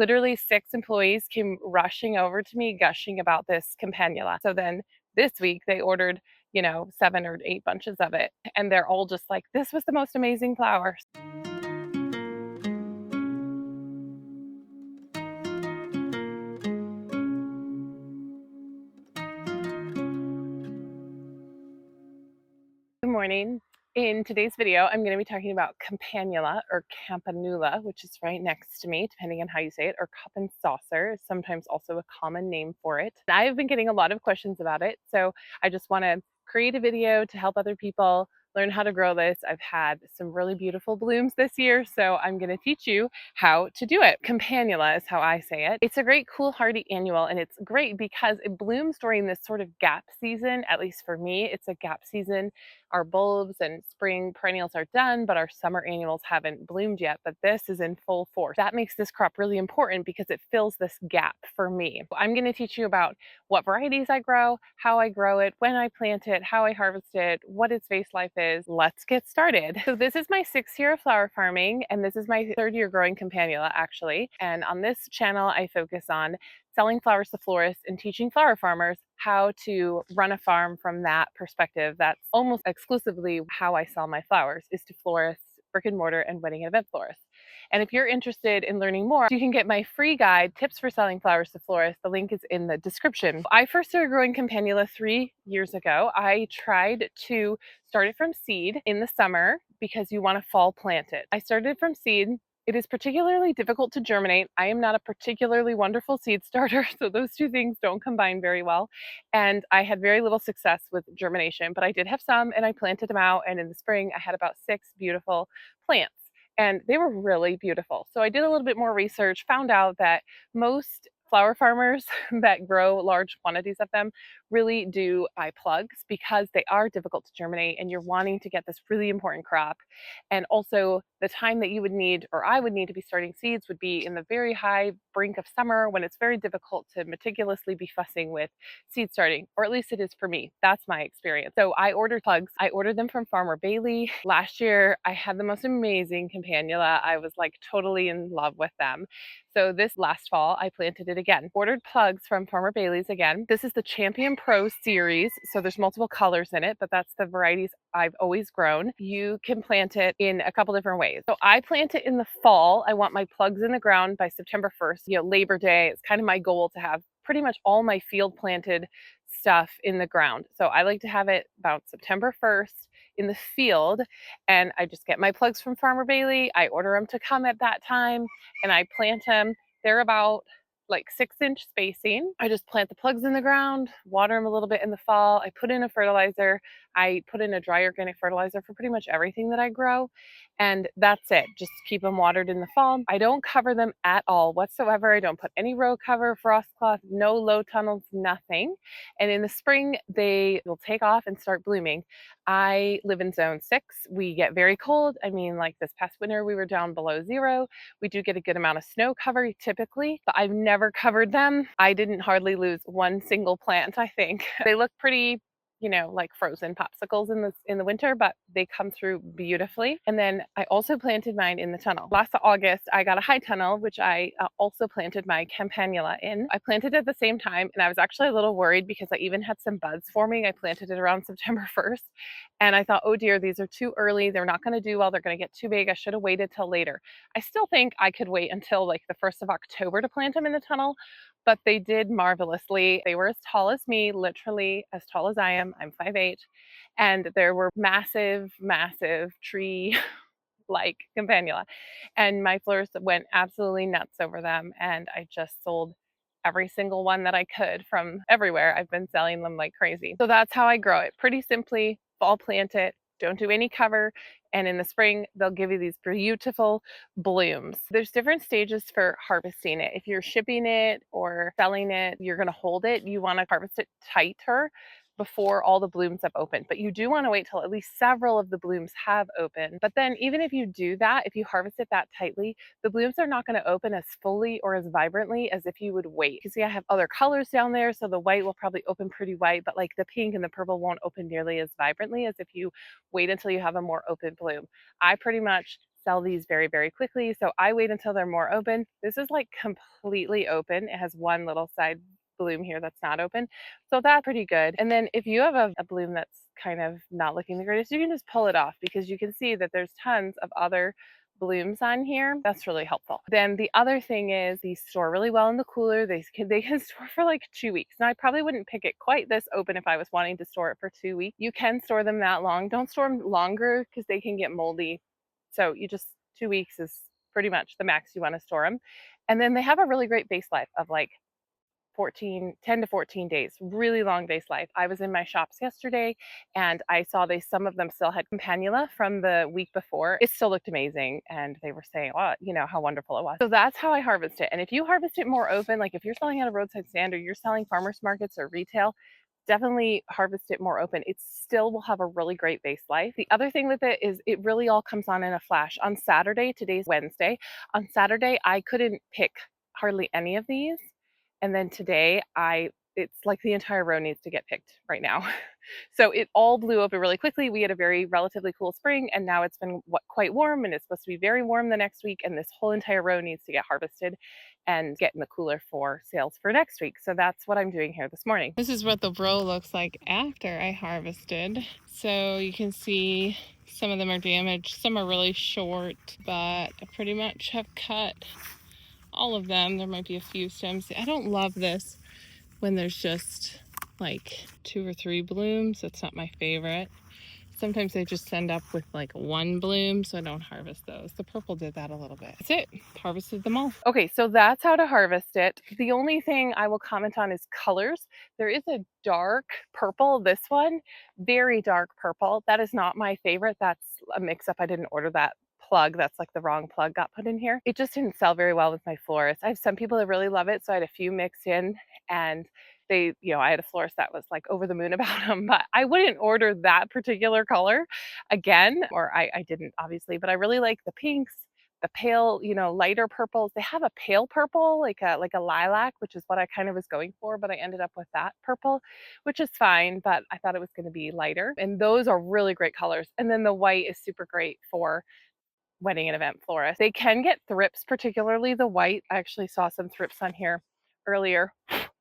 Literally 6 employees came rushing over to me gushing about this Campanula. So then this week they ordered, 7 or 8 bunches of it. And they're all just like, this was the most amazing flower. Good morning. In today's video, I'm going to be talking about Campanula or Campanula, which is right next to me, depending on how you say it, or cup and saucer, sometimes also a common name for it. I've been getting a lot of questions about it, so I just want to create a video to help other people learn how to grow this. I've had some really beautiful blooms this year, so I'm going to teach you how to do it. Campanula is how I say it. It's a great, cool, hardy annual, and it's great because it blooms during this sort of gap season. At least for me, it's a gap season. Our bulbs and spring perennials are done, but our summer annuals haven't bloomed yet, but this is in full force. That makes this crop really important because it fills this gap for me. I'm going to teach you about what varieties I grow, how I grow it, when I plant it, how I harvest it, what its vase life is. Let's get started. So this is my 6th year of flower farming, and this is my 3rd year growing Campanula actually. And on this channel, I focus on selling flowers to florists and teaching flower farmers how to run a farm from that perspective. That's almost exclusively how I sell my flowers, is to florists, brick and mortar, and wedding and event florists. And if you're interested in learning more, you can get my free guide, Tips for Selling Flowers to Florists. The link is in the description. I first started growing Campanula 3 years ago. I tried to start it from seed in the summer because you want to fall plant it. I started from seed. It is particularly difficult to germinate. I am not a particularly wonderful seed starter, so those two things don't combine very well. And I had very little success with germination, but I did have some, and I planted them out. And in the spring, I had about 6 beautiful plants, and they were really beautiful. So I did a little bit more research, found out that most flower farmers that grow large quantities of them really do buy plugs because they are difficult to germinate, and you're wanting to get this really important crop. And also the time that you would need, or I would need, to be starting seeds would be in the very high brink of summer when it's very difficult to meticulously be fussing with seed starting, or at least it is for me. That's my experience. So I ordered plugs. I ordered them from Farmer Bailey. Last year, I had the most amazing Campanula. I was like totally in love with them. So this last fall, I planted it again. Ordered plugs from Farmer Bailey's again. This is the Champion Pro series. So there's multiple colors in it, but that's the varieties I've always grown. You can plant it in a couple different ways. So I plant it in the fall. I want my plugs in the ground by September 1st, Labor Day. It's kind of my goal to have pretty much all my field planted stuff in the ground. So I like to have it about September 1st in the field, and I just get my plugs from Farmer Bailey. I order them to come at that time, and I plant them. They're about like 6-inch spacing. I just plant the plugs in the ground, water them a little bit in the fall. I put in a fertilizer. I put in a dry organic fertilizer for pretty much everything that I grow. And that's it. Just keep them watered in the fall. I don't cover them at all whatsoever. I don't put any row cover, frost cloth, no low tunnels, nothing. And in the spring, they will take off and start blooming. I live in zone 6. We get very cold. I mean, like this past winter, we were down below 0. We do get a good amount of snow cover typically, but I've never covered them. I didn't hardly lose one single plant, I think. They look pretty, like frozen popsicles in the winter, but they come through beautifully. And then I also planted mine in the tunnel. Last August, I got a high tunnel, which I also planted my Campanula in. I planted at the same time, and I was actually a little worried because I even had some buds forming. I planted it around September 1st, and I thought, oh dear, these are too early. They're not going to do well. They're going to get too big. I should have waited till later. I still think I could wait until like the 1st of October to plant them in the tunnel, but they did marvelously. They were as tall as me, literally as tall as I am. I'm 5'8", and there were massive, massive tree like Campanula. And my florist went absolutely nuts over them, and I just sold every single one that I could from everywhere. I've been selling them like crazy. So that's how I grow it. Pretty simply, fall plant it, don't do any cover, and in the spring, they'll give you these beautiful blooms. There's different stages for harvesting it. If you're shipping it or selling it, you're gonna hold it. You wanna harvest it tighter before all the blooms have opened, but you do want to wait till at least several of the blooms have opened. But then even if you do that, if you harvest it that tightly, the blooms are not going to open as fully or as vibrantly as if you would wait. You see, I have other colors down there, so the white will probably open pretty white, but like the pink and the purple won't open nearly as vibrantly as if you wait until you have a more open bloom. I pretty much sell these very, very quickly. So I wait until they're more open. This is like completely open. It has one little side bloom here that's not open. So that's pretty good. And then if you have a bloom that's kind of not looking the greatest, you can just pull it off because you can see that there's tons of other blooms on here. That's really helpful. Then the other thing is these store really well in the cooler. They can store for like 2 weeks. Now I probably wouldn't pick it quite this open if I was wanting to store it for 2 weeks. You can store them that long. Don't store them longer because they can get moldy. So you just 2 weeks is pretty much the max you want to store them. And then they have a really great base life of like 10 to 14 days, really long base life. I was in my shops yesterday and I saw some of them still had Campanula from the week before. It still looked amazing. And they were saying, oh, you know, how wonderful it was. So that's how I harvest it. And if you harvest it more open, like if you're selling at a roadside stand or you're selling farmers markets or retail, definitely harvest it more open. It still will have a really great base life. The other thing with it is it really all comes on in a flash. On Saturday, today's Wednesday, on Saturday, I couldn't pick hardly any of these. And then today, it's like the entire row needs to get picked right now. So it all blew open really quickly. We had a very relatively cool spring, and now it's been quite warm, and it's supposed to be very warm the next week, and this whole entire row needs to get harvested and get in the cooler for sales for next week. So that's what I'm doing here this morning. This is what the row looks like after I harvested. So you can see some of them are damaged. Some are really short, but I pretty much have cut all of them. There might be a few stems. I don't love this when there's just like 2 or 3 blooms. That's not my favorite. Sometimes they just end up with like 1 bloom, so I don't harvest those. The purple did that a little bit. That's it. Harvested them all. Okay, so that's how to harvest it. The only thing I will comment on is colors. There is a dark purple, this one, very dark purple. That is not my favorite. That's a mix-up. I didn't order that plug. That's like the wrong plug got put in here. It just didn't sell very well with my florist. I have some people that really love it, so I had a few mixed in, and they, you know, I had a florist that was like over the moon about them, but I wouldn't order that particular color again, or I didn't obviously, but I really like the pinks, the pale, you know, lighter purples. They have a pale purple, like a lilac, which is what I kind of was going for, but I ended up with that purple, which is fine, but I thought it was going to be lighter. And those are really great colors. And then the white is super great for wedding and event florists. They can get thrips, particularly the white. I actually saw some thrips on here earlier.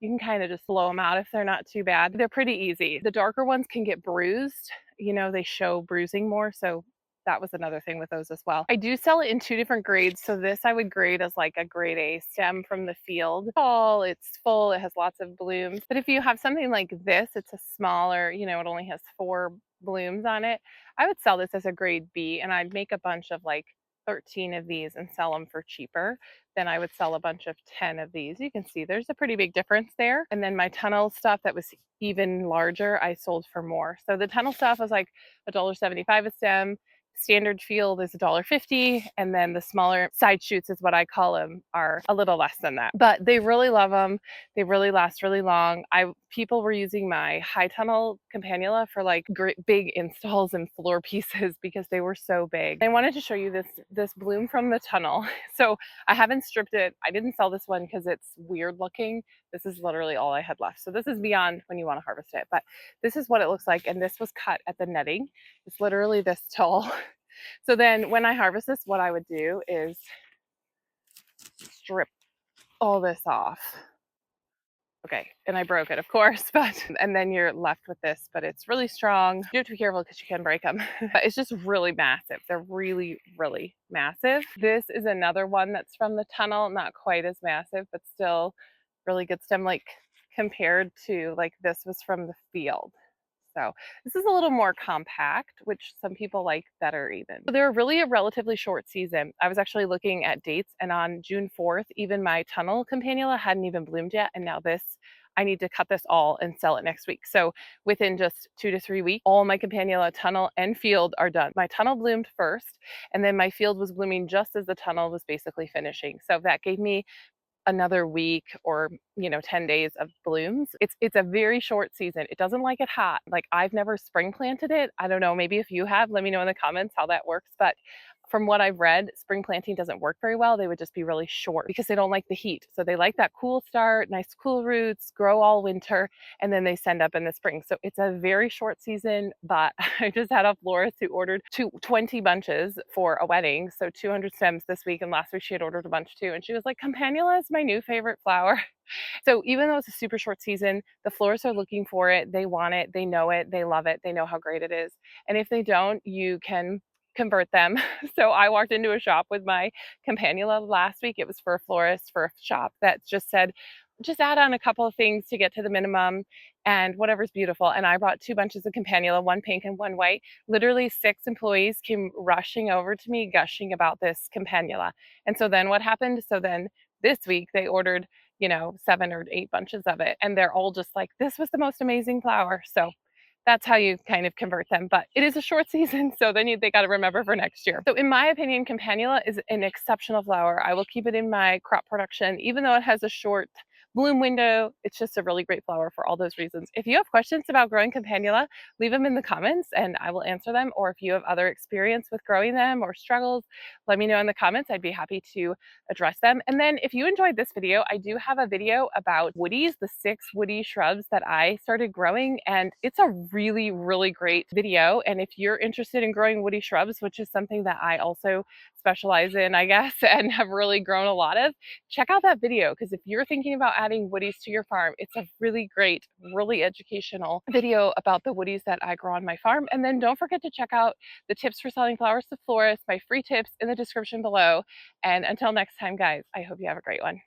You can kind of just blow them out if they're not too bad. They're pretty easy. The darker ones can get bruised. You know, they show bruising more. So that was another thing with those as well. I do sell it in 2 different grades. So this I would grade as like a grade A stem from the field. Tall, it's full, it has lots of blooms. But if you have something like this, it's a smaller, you know, it only has 4 blooms on it. I would sell this as a grade B, and I'd make a bunch of like 13 of these and sell them for cheaper than I would sell a bunch of 10 of these. You can see there's a pretty big difference there. And then my tunnel stuff that was even larger, I sold for more. So the tunnel stuff was like $1.75 a stem. Standard field is $1.50, and then the smaller side shoots is what I call them are a little less than that. But they really love them. They really last really long. People were using my high tunnel Campanula for like great big installs and floor pieces because they were so big. I wanted to show you this bloom from the tunnel. So I haven't stripped it. I didn't sell this one because it's weird looking. This is literally all I had left. So this is beyond when you want to harvest it, but this is what it looks like. And this was cut at the netting. It's literally this tall. So then when I harvest this, what I would do is strip all this off. Okay, and I broke it, of course, and then you're left with this, but it's really strong. You have to be careful because you can break them. But it's just really massive. They're really, really massive. This is another one that's from the tunnel, not quite as massive, but still really good stem, like compared to like this was from the field. So this is a little more compact, which some people like better even. So they're really a relatively short season. I was actually looking at dates, and on June 4th, even my tunnel Campanula hadn't even bloomed yet. And now I need to cut this all and sell it next week. So within just 2 to 3 weeks, all my Campanula tunnel and field are done. My tunnel bloomed first, and then my field was blooming just as the tunnel was basically finishing. So that gave me another week or 10 days of blooms. It's a very short season. It doesn't like it hot. Like I've never spring planted it. I don't know, maybe if you have, let me know in the comments how that works. But from what I've read, spring planting doesn't work very well. They would just be really short because they don't like the heat. So they like that cool start, nice cool roots, grow all winter, and then they send up in the spring. So it's a very short season, but I just had a florist who ordered 20 bunches for a wedding. So 200 stems this week, and last week she had ordered a bunch too. And she was like, Campanula is my new favorite flower. So even though it's a super short season, the florists are looking for it. They want it, they know it, they love it, they know how great it is. And if they don't, you can convert them. So I walked into a shop with my Campanula last week. It was for a florist for a shop that just said, just add on a couple of things to get to the minimum and whatever's beautiful. And I brought 2 bunches of Campanula, one pink and one white. Literally 6 employees came rushing over to me, gushing about this Campanula. And so then what happened? So then this week they ordered, 7 or 8 bunches of it. And they're all just like, this was the most amazing flower. So that's how you kind of convert them. But it is a short season, so then they got to remember for next year. So in my opinion, Campanula is an exceptional flower. I will keep it in my crop production, even though it has a short bloom window. It's just a really great flower for all those reasons. If you have questions about growing Campanula, leave them in the comments and I will answer them. Or if you have other experience with growing them or struggles, let me know in the comments. I'd be happy to address them. And then if you enjoyed this video, I do have a video about woodies, the 6 woody shrubs that I started growing, and it's a really, really great video. And if you're interested in growing woody shrubs, which is something that I also specialize in, I guess, and have really grown a lot of, check out that video, because if you're thinking about adding woodies to your farm, it's a really great, really educational video about the woodies that I grow on my farm. And then don't forget to check out the tips for selling flowers to florists, my free tips in the description below. And until next time, guys, I hope you have a great one.